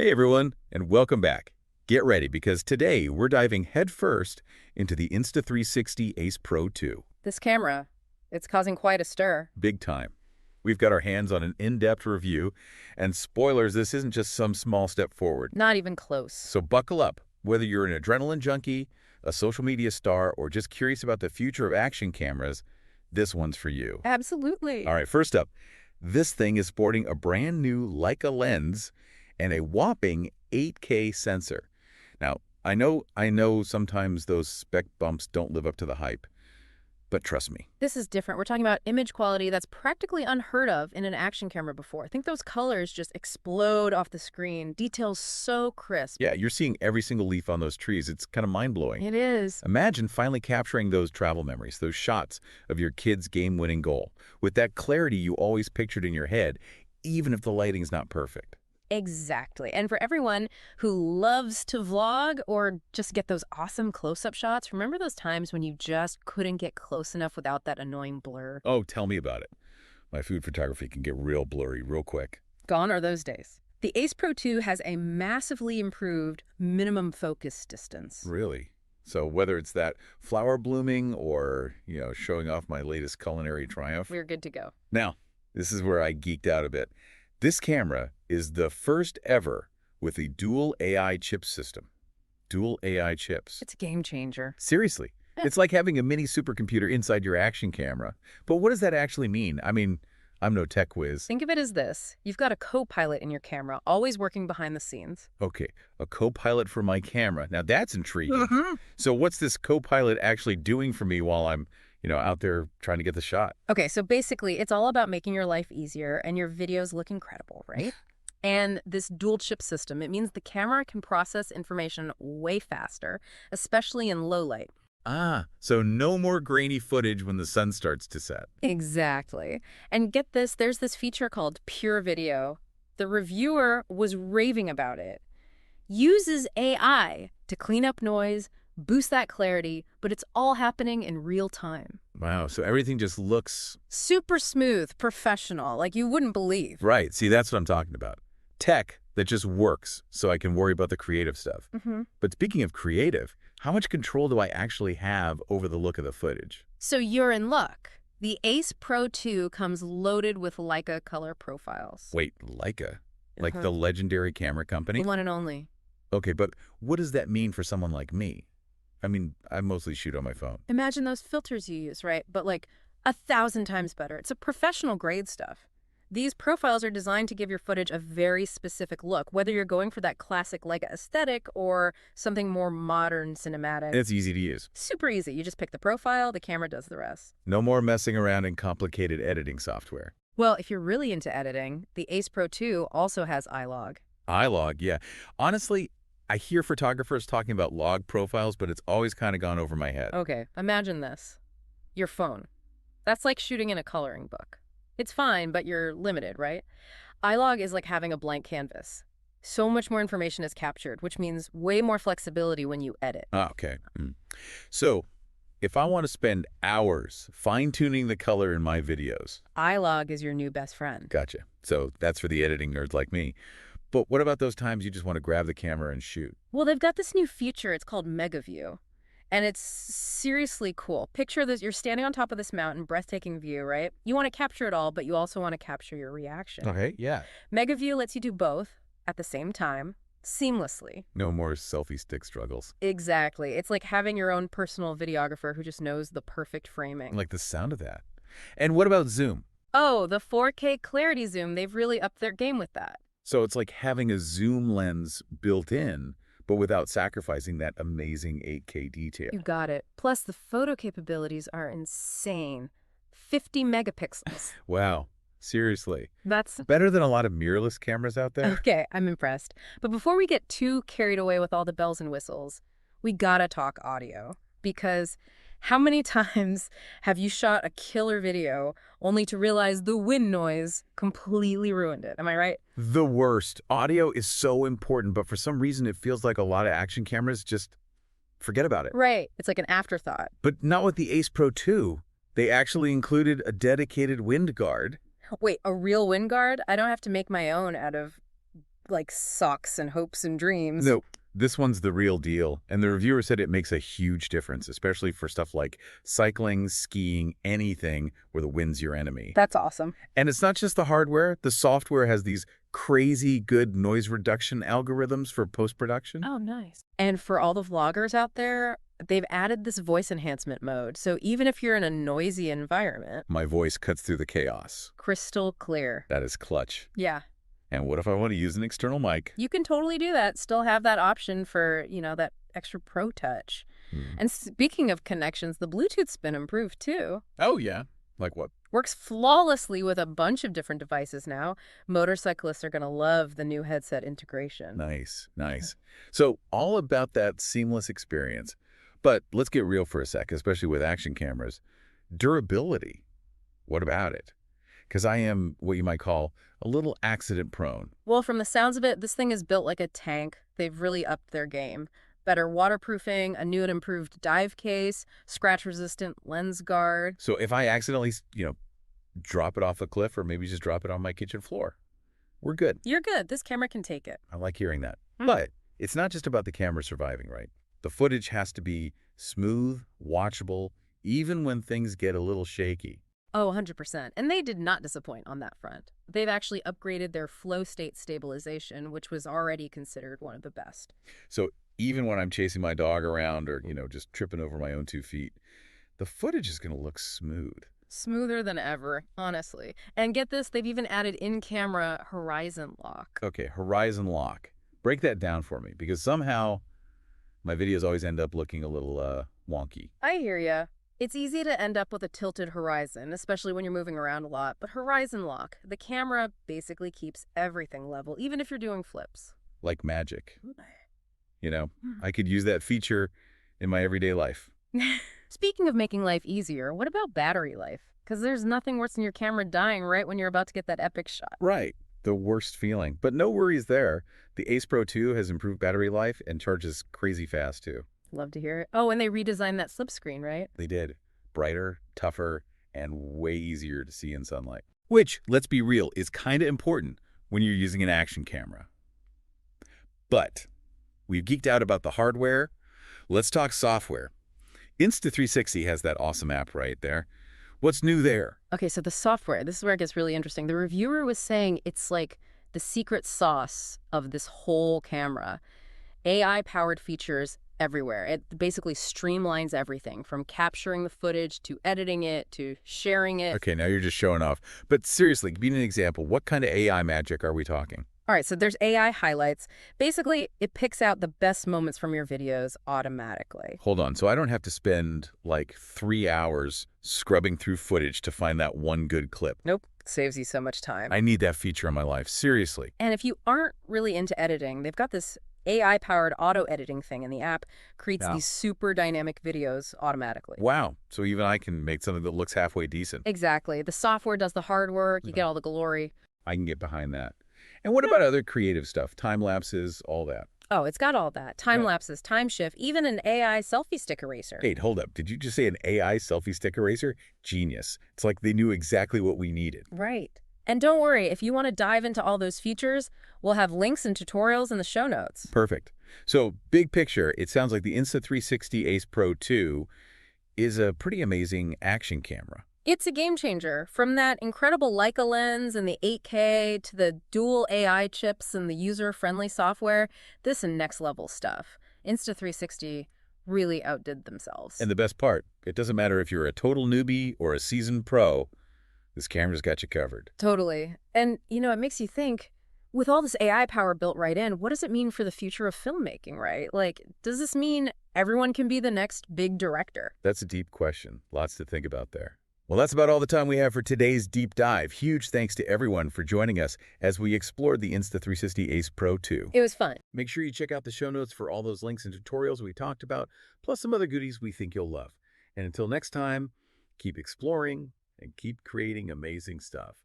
Hey everyone, and welcome back. Get ready because today we're diving headfirst into the Insta360 Ace Pro 2. This camera, it's causing quite a stir. Big time. We've got our hands on an in-depth review, and spoilers, this isn't just some small step forward. Not even close. So buckle up. Whether you're an adrenaline junkie, a social media star, or just curious about the future of action cameras, this one's for you. Absolutely. All right, first up, this thing is sporting a brand new Leica lens and a whopping 8K sensor. Now, I know sometimes those spec bumps don't live up to the hype, but trust me. This is different. We're talking about image quality that's practically unheard of in an action camera before. I think those colors just explode off the screen. Details so crisp. Yeah, you're seeing every single leaf on those trees. It's kind of mind-blowing. It is. Imagine finally capturing those travel memories, those shots of your kid's game-winning goal, with that clarity you always pictured in your head, even if the lighting's not perfect. Exactly. And for everyone who loves to vlog or just get those awesome close-up shots, remember those times when you just couldn't get close enough without that annoying blur? Oh, tell me about it. My food photography can get real blurry real quick. Gone are those days. The Ace Pro 2 has a massively improved minimum focus distance. Really? So whether it's that flower blooming or, showing off my latest culinary triumph. We're good to go. Now, this is where I geeked out a bit. This camera is the first ever with a dual AI chip system. Dual AI chips. It's a game changer. Seriously. It's like having a mini supercomputer inside your action camera. But what does that actually mean? I mean, I'm no tech whiz. Think of it as this. You've got a co-pilot in your camera, always working behind the scenes. Okay, a co-pilot for my camera. Now that's intriguing. So what's this co-pilot actually doing for me while I'm out there trying to get the shot? Okay, so basically, it's all about making your life easier and your videos look incredible, right? And this dual chip system, it means the camera can process information way faster, especially in low light. So no more grainy footage when the sun starts to set. Exactly. And get this, there's this feature called Pure Video. The reviewer was raving about it. Uses AI to clean up noise, boost that clarity, but it's all happening in real time. Wow, so everything just looks... Super smooth, professional, like you wouldn't believe. Right, see, that's what I'm talking about. Tech that just works, so I can worry about the creative stuff. But speaking of creative, how much control do I actually have over the look of the footage? So you're in luck. The Ace Pro 2 comes loaded with Leica color profiles. Wait, Leica? Like the legendary camera company? The one and only. Okay, but what does that mean for someone like me? I mean, I mostly shoot on my phone. Imagine those filters you use, right? But like 1,000 times better. It's a professional grade stuff. These profiles are designed to give your footage a very specific look, whether you're going for that classic Leica aesthetic or something more modern cinematic. It's easy to use. Super easy. You just pick the profile, the camera does the rest. No more messing around in complicated editing software. Well, if you're really into editing, the Ace Pro 2 also has iLog. iLog, yeah. Honestly, I hear photographers talking about log profiles, but it's always kind of gone over my head. Okay, imagine this. Your phone. That's like shooting in a coloring book. It's fine, but you're limited, right? iLog is like having a blank canvas. So much more information is captured, which means way more flexibility when you edit. Okay. So, if I want to spend hours fine-tuning the color in my videos... iLog is your new best friend. Gotcha. So that's for the editing nerds like me. But what about those times you just want to grab the camera and shoot? Well, they've got this new feature. It's called Mega View. And it's seriously cool. Picture this, you're standing on top of this mountain, breathtaking view, right? You want to capture it all, but you also want to capture your reaction. Okay, yeah. Mega View lets you do both at the same time, seamlessly. No more selfie stick struggles. Exactly. It's like having your own personal videographer who just knows the perfect framing. I like the sound of that. And what about zoom? Oh, the 4K clarity zoom. They've really upped their game with that. So it's like having a zoom lens built in, but without sacrificing that amazing 8K detail. You got it. Plus, the photo capabilities are insane. 50 megapixels. Wow. Seriously. That's better than a lot of mirrorless cameras out there. Okay, I'm impressed. But before we get too carried away with all the bells and whistles, we gotta talk audio. Because how many times have you shot a killer video only to realize the wind noise completely ruined it? Am I right? The worst. Audio is so important, but for some reason it feels like a lot of action cameras just forget about it. Right. It's like an afterthought. But not with the Ace Pro 2. They actually included a dedicated wind guard. Wait, a real wind guard? I don't have to make my own out of like socks and hopes and dreams. No, this one's the real deal. And the reviewer said it makes a huge difference, especially for stuff like cycling, skiing, anything where the wind's your enemy. That's awesome. And it's not just the hardware. The software has these crazy good noise reduction algorithms for post-production. Oh, nice. And for all the vloggers out there, they've added this voice enhancement mode. So even if you're in a noisy environment, My voice cuts through the chaos. crystal clear. That is clutch. Yeah. And what if I want to use an external mic? You can totally do that. Still have that option for, that extra pro touch. And speaking of connections, the Bluetooth's been improved too. Oh, yeah. Like what? Works flawlessly with a bunch of different devices now. Motorcyclists are going to love the new headset integration. Nice, nice. So all about that seamless experience. But let's get real for a sec, especially with action cameras. Durability. What about it? Because I am what you might call a little accident prone. Well, from the sounds of it, this thing is built like a tank. They've really upped their game. Better waterproofing, a new and improved dive case, scratch-resistant lens guard. So if I accidentally, drop it off a cliff or maybe just drop it on my kitchen floor, we're good. You're good. This camera can take it. I like hearing that. But it's not just about the camera surviving, right? The footage has to be smooth, watchable, even when things get a little shaky. Oh, 100%. And they did not disappoint on that front. They've actually upgraded their flow state stabilization, which was already considered one of the best. So even when I'm chasing my dog around or, just tripping over my own 2 feet, the footage is going to look smooth. Smoother than ever, honestly. And get this, they've even added in-camera horizon lock. Okay, horizon lock. Break that down for me, because somehow my videos always end up looking a little wonky. I hear ya. It's easy to end up with a tilted horizon, especially when you're moving around a lot. But horizon lock, the camera basically keeps everything level, even if you're doing flips. Like magic. I could use that feature in my everyday life. Speaking of making life easier, what about battery life? Because there's nothing worse than your camera dying right when you're about to get that epic shot. Right. The worst feeling. But no worries there. The Ace Pro 2 has improved battery life and charges crazy fast, too. Love to hear it. Oh, and they redesigned that slip screen, right? They did. Brighter, tougher, and way easier to see in sunlight. Which, let's be real, is kind of important when you're using an action camera. But we've geeked out about the hardware. Let's talk software. Insta360 has that awesome app right there. What's new there? Okay, so the software, this is where it gets really interesting. The reviewer was saying it's like the secret sauce of this whole camera. AI-powered features everywhere. It basically streamlines everything from capturing the footage to editing it to sharing it. Okay, now you're just showing off. But seriously, give me an example. What kind of AI magic are we talking? All right, so there's AI highlights. Basically, it picks out the best moments from your videos automatically. Hold on. So I don't have to spend like 3 hours scrubbing through footage to find that one good clip. Nope, saves you so much time. I need that feature in my life. Seriously. And if you aren't really into editing, they've got this AI-powered auto-editing thing in the app, creates these super dynamic videos automatically. Wow. So even I can make something that looks halfway decent. Exactly. The software does the hard work. You get all the glory. I can get behind that. And what about other creative stuff? Time lapses, all that. Oh, it's got all that. Time lapses, time shift, even an AI selfie stick eraser. Wait, hold up. Did you just say an AI selfie stick eraser? Genius. It's like they knew exactly what we needed. Right. And don't worry, if you want to dive into all those features, we'll have links and tutorials in the show notes. Perfect. So, big picture, it sounds like the Insta360 Ace Pro 2 is a pretty amazing action camera. It's a game changer. From that incredible Leica lens and the 8K to the dual AI chips and the user-friendly software, this is next-level stuff. Insta360 really outdid themselves. And the best part, it doesn't matter if you're a total newbie or a seasoned pro, this camera's got you covered. Totally. And, it makes you think, with all this AI power built right in, what does it mean for the future of filmmaking, right? Like, does this mean everyone can be the next big director? That's a deep question. Lots to think about there. Well, that's about all the time we have for today's deep dive. Huge thanks to everyone for joining us as we explored the Insta360 Ace Pro 2. It was fun. Make sure you check out the show notes for all those links and tutorials we talked about, plus some other goodies we think you'll love. And until next time, keep exploring and keep creating amazing stuff.